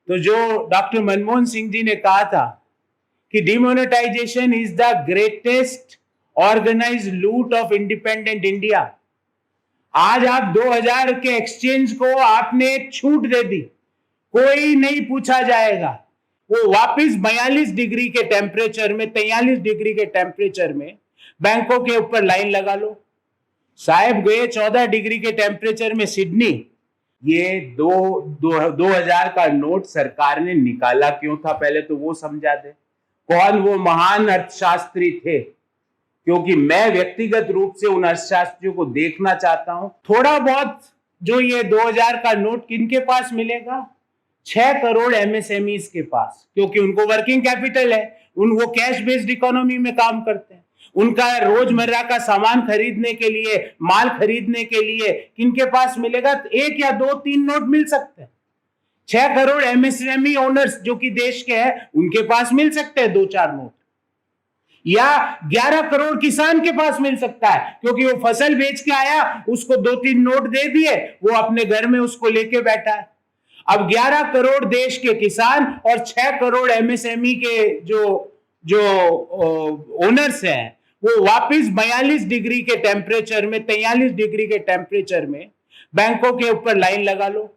तो जो डॉक्टर मनमोहन सिंह जी ने कहा था कि demonetisation is the greatest organised loot of independent India, आज आप 2000 के एक्सचेंज को आपने छूट दे दी, कोई नहीं पूछा जाएगा। वो वापस 42 डिग्री के टेम्परेचर में, 43 डिग्री के टेम्परेचर में बैंकों के ऊपर लाइन लगा लो। साहब गए 14 डिग्री के टेम्परेचर में सिडनी। ये 2000 का नोट सरकार ने निकाला क्यों था, पहले तो वो समझा दे। कौन वो महान अर्थशास्त्री थे? क्योंकि मैं व्यक्तिगत रूप से उन अर्थशास्त्रियों को देखना चाहता हूं। थोड़ा बहुत जो ये 2000 का नोट किनके पास मिलेगा? 6 करोड़ एमएसएमईज के पास, क्योंकि उनको वर्किंग कैपिटल है, वो कैश बेस्ड इकोनॉमी में काम करते हैं। उनका रोजमर्रा का सामान खरीदने के लिए, माल खरीदने के लिए किनके पास मिलेगा? 1 या 2-3 नोट मिल सकते हैं। 6 करोड़ एमएसएमई ओनर्स जो कि देश के हैं, उनके पास मिल सकते हैं 2-4 नोट, या 11 करोड़ किसान के पास मिल सकता है, क्योंकि वो फसल बेच के आया, उसको 2-3 नोट दे दिए, वो अपने घर में उसको लेके बैठा है। अब 11 करोड़ देश के किसान और 6 करोड़ एमएसएमई के जो ओनर्स हैं, वो वापस 42 डिग्री के टेम्परेचर में, 43 डिग्री के टेम्परेचर में बैंकों के ऊपर लाइन लगा लो।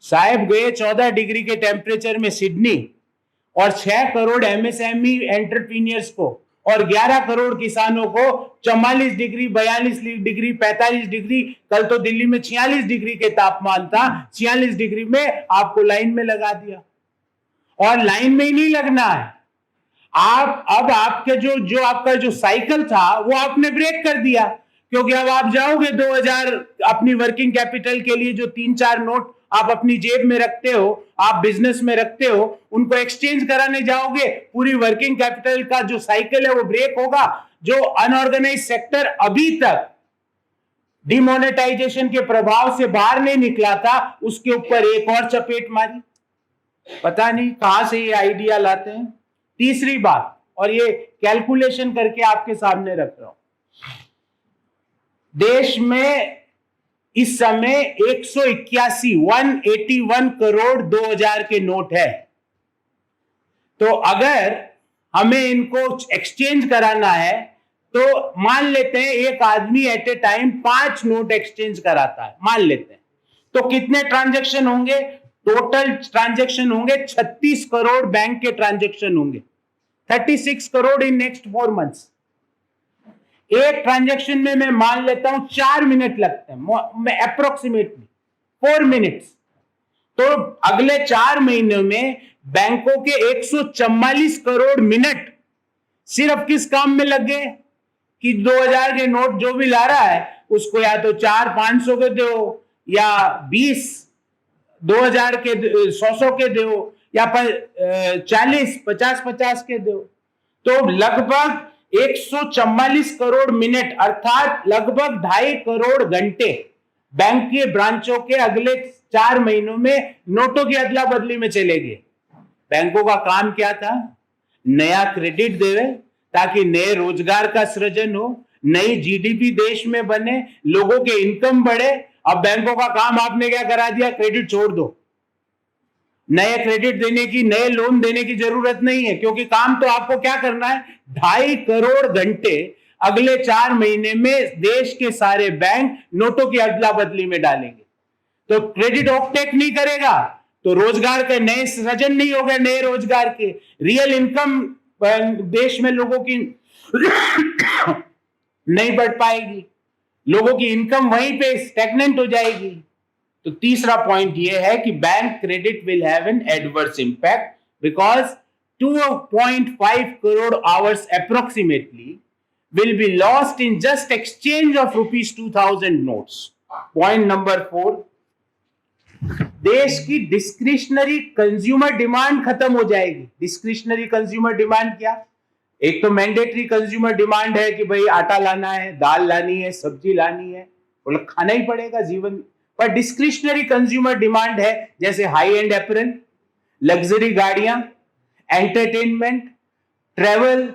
साहब गए 14 डिग्री के टेम्परेचर में सिडनी, और 6 करोड़ एमएसएमई एंटरप्रीनियर्स को और 11 करोड़ किसानों को 44 डिग्री, 42 डिग्री, 45 डिग्री, कल तो दिल्ली में 46 डिग्री के तापमान था, 46 डिग्री में आपको लाइन में लगा दिया। और लाइन में ही नहीं लगना है, आप अब आपके जो आपका जो साइकिल था वो आपने ब्रेक कर दिया, क्योंकि अब आप जाओगे 2000 अपनी वर्किंग कैपिटल के लिए, जो 3-4 नोट आप अपनी जेब में रखते हो, आप बिजनेस में रखते हो, उनको एक्सचेंज कराने जाओगे, पूरी वर्किंग कैपिटल का जो साइकिल है वो ब्रेक होगा। जो अनऑर्गेनाइज सेक्टर अभी तक डिमोनेटाइजेशन के प्रभाव से बाहर नहीं निकला था, उसके ऊपर एक और चपेट मारी। पता नहीं कहां से ये आइडिया लाते हैं। तीसरी बात, और ये कैलकुलेशन करके आपके सामने रख रहा हूं, देश में इस समय 181 करोड़ 2000 के नोट है। तो अगर हमें इनको एक्सचेंज कराना है, तो मान लेते हैं एक आदमी at a time 5 note exchange कराता है, मान लेते हैं, तो कितने ट्रांजैक्शन होंगे? टोटल ट्रांजैक्शन होंगे 36 करोड़ बैंक के ट्रांजैक्शन होंगे, 36 करोड़ इन नेक्स्ट 4 मंथ्स। एक ट्रांजैक्शन में मैं मान लेता हूं 4 मिनट लगते हैं, मैं अप्रोक्सीमेटली 4 मिनट्स। तो अगले 4 महीनों में बैंकों के 144 करोड़ मिनट सिर्फ किस काम में लग गए कि 2000 के नोट जो भी ला रहा है उसको या तो 400-500 के दो, या 20 2000 के 100 के दो, या 40-50 के दो। तो लगभग 144 करोड़ मिनट, अर्थात लगभग 2.5 करोड़ घंटे बैंक के ब्रांचों के अगले 4 महीनों में नोटों की अदला बदली में चले गए। बैंकों का काम क्या था? नया क्रेडिट देवे ताकि नए रोजगार का सृजन हो, नई जीडीपी देश में बने, लोगों के इनकम बढ़े। अब बैंकों का काम आपने क्या करा दिया? क्रेडिट छोड़ दो। नए क्रेडिट देने की, नए लोन देने की जरूरत नहीं है, क्योंकि काम तो आपको क्या करना है? 2.5 करोड़ घंटे अगले 4 महीने में देश के सारे बैंक नोटों की अदला बदली में डालेंगे। तो क्रेडिट ऑफटेक नहीं करेगा तो रोजगार के नए सृजन नहीं होगा, नए रोजगार के, रियल इनकम देश में लोगों की नहीं बढ़ पाएगी, लोगों की इनकम वहीं पे स्टैग्नेंट हो जाएगी। तो तीसरा पॉइंट ये है कि bank credit will have an adverse impact because 2.5 crore hours approximately will be lost in just exchange of rupees 2000 notes. Point number 4, देश की डिस्क्रिशनरी कंज्यूमर डिमांड खत्म हो जाएगी। डिस्क्रिशनरी कंज्यूमर डिमांड क्या? एक तो मैंडेटरी कंज्यूमर डिमांड है कि भाई आटा लाना है, दाल लानी है, सब्जी लानी है, मतलब खाना ही पड़ेगा जीवन। पर डिस्क्रिशनरी कंज्यूमर डिमांड है जैसे हाई एंड अपरेल, लग्जरी गाड़ियां, एंटरटेनमेंट, ट्रेवल,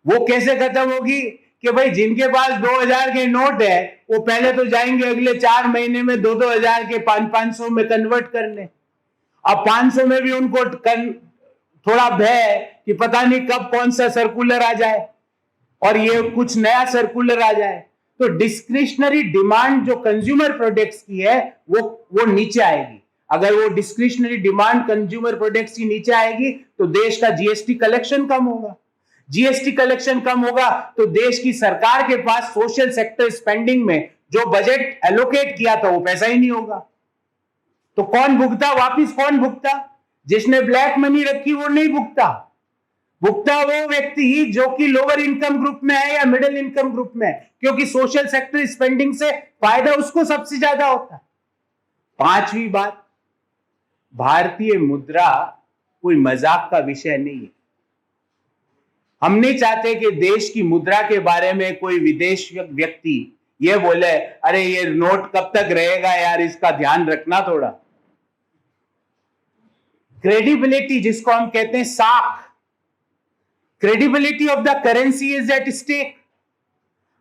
वो कैसे खत्म होगी? कि भाई जिनके पास 2000 के नोट है वो पहले तो जाएंगे अगले 4 महीने में 2-2 हजार के 500 में कन्वर्ट करने। अब 500 में भी उनको थोड़ा भय है कि पता नहीं कब कौन सा सर्कुलर आ जाए और ये कुछ नया सर्कुलर आ जाए। तो डिस्क्रिशनरी डिमांड जो कंज्यूमर प्रोडक्ट्स की है वो नीचे आएगी। अगर वो डिस्क्रिशनरी डिमांड कंज्यूमर प्रोडक्ट्स की नीचे आएगी तो देश का जीएसटी कलेक्शन कम होगा। जीएसटी कलेक्शन कम होगा तो देश की सरकार के पास सोशल सेक्टर स्पेंडिंग में जो बजट एलोकेट किया था वो पैसा ही नहीं होगा। तो कौन भुगता? वापिस कौन भुगता? जिसने ब्लैक मनी रखी वो नहीं भुगता। भुगता वो व्यक्ति जो कि लोअर इनकम ग्रुप में है या मिडिल इनकम ग्रुप में है, क्योंकि सोशल सेक्टर स्पेंडिंग से फायदा उसको सबसे ज्यादा होता है। पांचवी बात, भारतीय मुद्रा कोई मजाक का विषय नहीं है। हम नहीं चाहते कि देश की मुद्रा के बारे में कोई विदेश व्यक्ति ये बोले अरे ये नोट कब तक रहेगा यार, इसका ध्यान रखना थोड़ा। क्रेडिबिलिटी जिसको हम कहते हैं साख, credibility of the currency is at stake.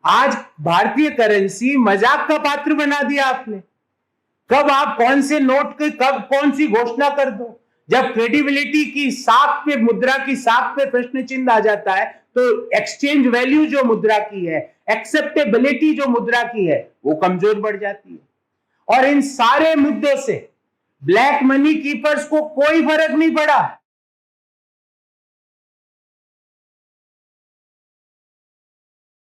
आज भारतीय करेंसी मजाक का पात्र बना दिया आपने। कब आप कौन से नोट के कब कौन सी घोषणा कर दो, जब क्रेडिबिलिटी की साख पे, मुद्रा की साख पे प्रश्न चिन्ह आ जाता है तो एक्सचेंज वैल्यू जो मुद्रा की है, एक्सेप्टेबिलिटी जो मुद्रा की है, वो कमजोर बढ़ जाती है। और इन सारे मुद्दों से ब्लैक मनी कीपर्स को कोई फर्क नहीं पड़ा।